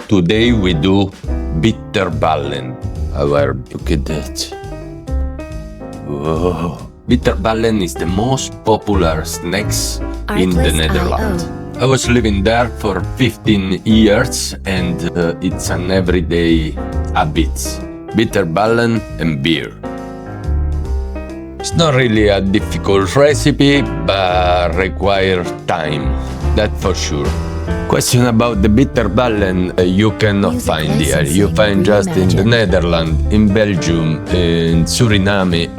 Today we do Bitterballen. Look at that. Whoa. Bitterballen is the most popular snacks in the Netherlands. I was living there for 15 years and it's an everyday habit. Bitterballen and beer. It's not really a difficult recipe, but requires time, that for sure. Question about the Bitterballen you cannot find here. You find just in the Netherlands, in Belgium, in Suriname.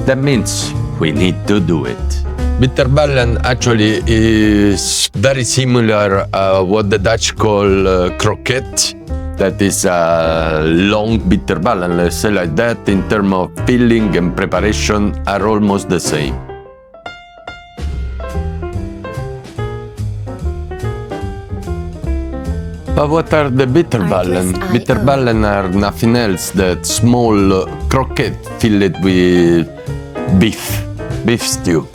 That means we need to do it. Bitterballen actually is very similar what the Dutch call croquette. That is a long bitterballen, let's say like that, in terms of filling and preparation are almost the same. But what are the Bitterballen? Bitterballen are nothing else than small croquette filled with beef stew.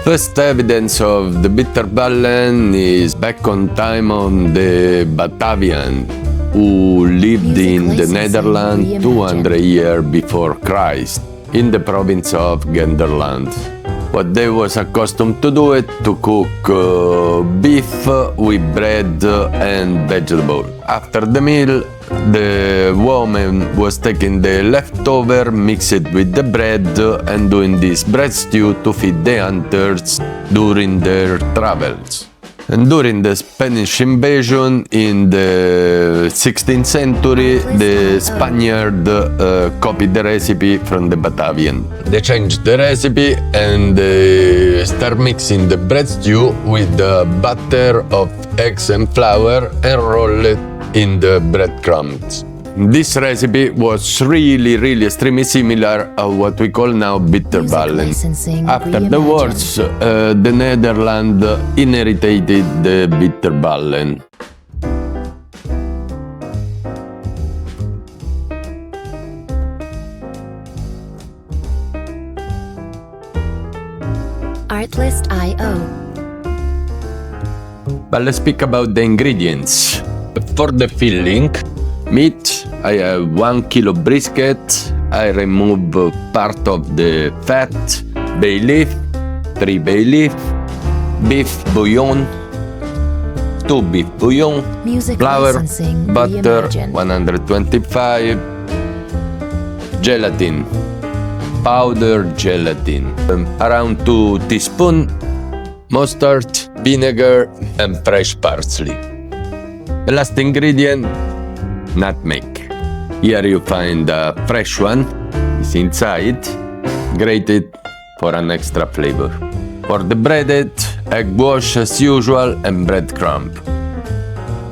First evidence of the Bitterballen is back on time on the Batavian, who lived in the Netherlands 200 years before Christ, in the province of Genderland. What they was accustomed to do it to cook beef with bread and vegetable. After the meal, the woman was taking the leftover, mix it with the bread and doing this bread stew to feed the hunters during their travels. And during the Spanish invasion in the 16th century, the Spaniard copied the recipe from the Batavian. They changed the recipe and start mixing the bread stew with the butter of eggs and flour and roll it in the breadcrumbs. This recipe was really extremely similar to what we call now Bitterballen. After the wars, the Netherlands inherited the Bitterballen. Artlist.io. But let's speak about the ingredients. For the filling, meat, I have 1 kilo brisket. I remove part of the fat, bay leaf, 3 bay leaf, beef bouillon, 2 beef bouillon, flour, butter, 125, gelatin, powdered gelatin, around 2 teaspoons, mustard, vinegar, and fresh parsley. The last ingredient, nutmeg. Here you find a fresh one, it's inside, grated for an extra flavor. For the breaded, egg wash as usual and breadcrumb.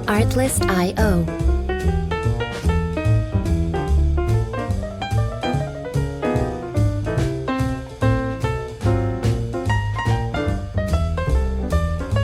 Artlist.io.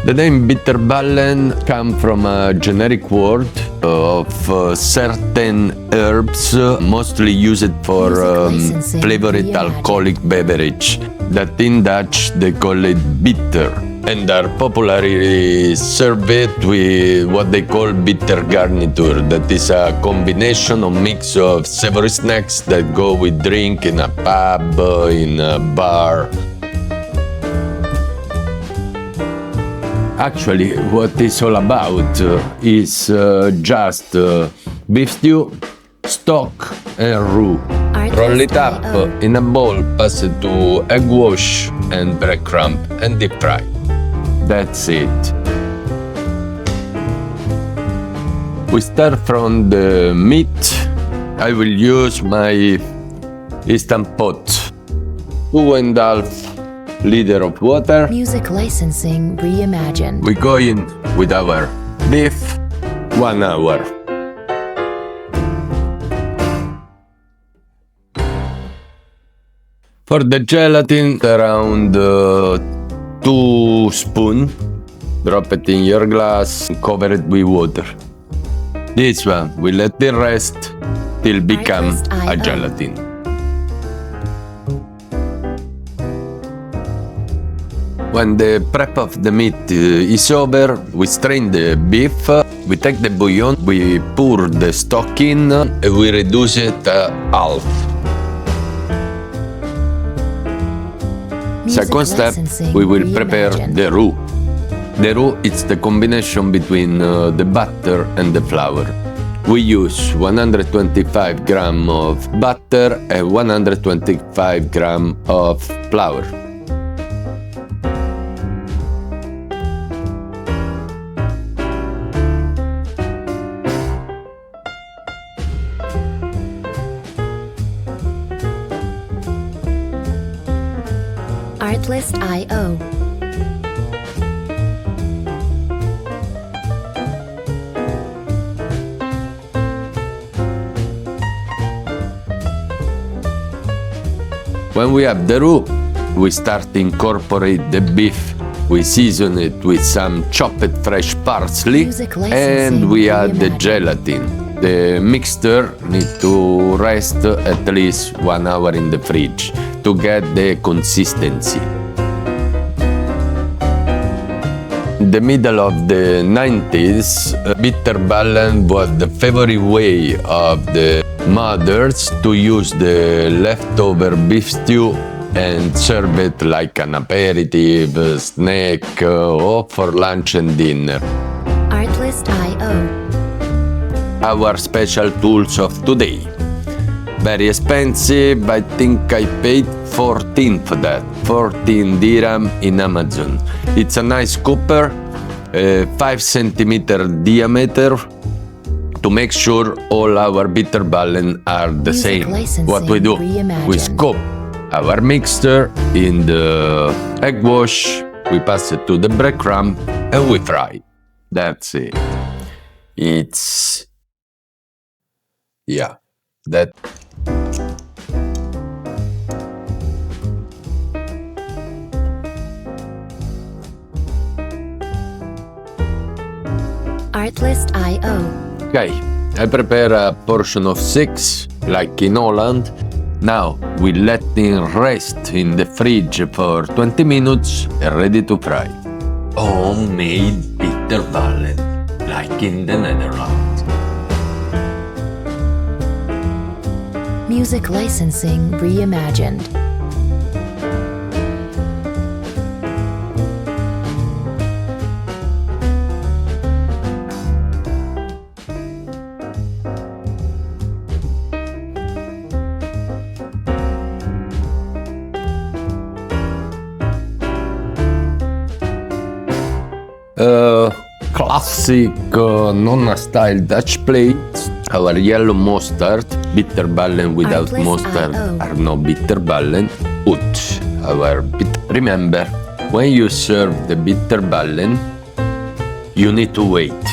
The name Bitterballen comes from a generic word of certain herbs, mostly used for flavored alcoholic beverage, that in Dutch they call it bitter, and are popularly served with what they call bitter garniture, that is a combination or mix of savory snacks that go with drink in a pub, in a bar. Actually, what it's all about is just beef stew, stock and roux. Roll it up in a bowl, pass it to egg wash and breadcrumb and deep fry. That's it. We start from the meat. I will use my Instant Pot. 2.5 liter of water. Music licensing reimagined. We go in with our beef, 1 hour. For the gelatin, around 2 spoons. Drop it in your glass, cover it with water. This one, we let it rest till become a gelatin. When the prep of the meat is over, we strain the beef, we take the bouillon, we pour the stock in, and we reduce it half. Second step, we will prepare the roux. The roux is the combination between the butter and the flour. We use 125 grams of butter and 125 grams of flour. Artlist.io. When we have the roux, we start to incorporate the beef. We season it with some chopped fresh parsley and we add the gelatin. The mixture needs to rest at least 1 hour in the fridge to get the consistency. In the middle of the 90s, Bitterballen was the favorite way of the mothers to use the leftover beef stew and serve it like an aperitif, snack, or for lunch and dinner. Artlist.io. Our special tools of today. Very expensive, I think I paid 14 for that. 14 dirham in Amazon. It's a nice cooper, 5 centimeter diameter, to make sure all our bitterballen are the same. What we do, we scoop our mixture in the egg wash, we pass it to the breadcrumb and we fry. That's it. It's... yeah, that... Artlist.io. Okay, I prepare a portion of 6, like in Holland. Now we let it rest in the fridge for 20 minutes and ready to fry. Homemade bitterballen, like in the Netherlands. Music licensing reimagined. Classic Nonna-style Dutch plate. Our yellow mustard, bitterballen without Artlist.io. mustard are no bitterballen. Remember, when you serve the bitterballen, you need to wait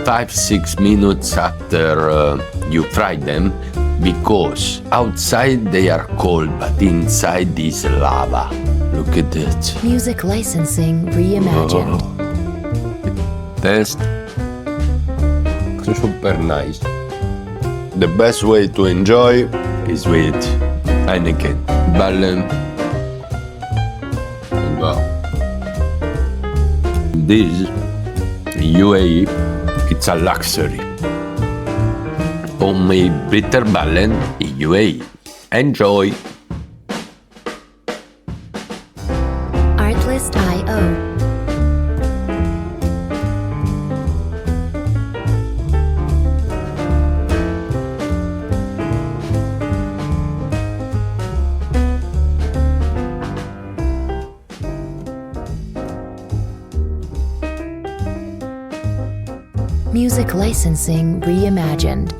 5-6 minutes after you fry them, because outside they are cold, but inside is lava. Look at that. Music licensing reimagined. Taste super nice. The best way to enjoy is with Heineken, Ballen. Wow. This UAE, it's a luxury. Homemade bitterballen in UAE. Enjoy. Artlist.io. Music licensing reimagined.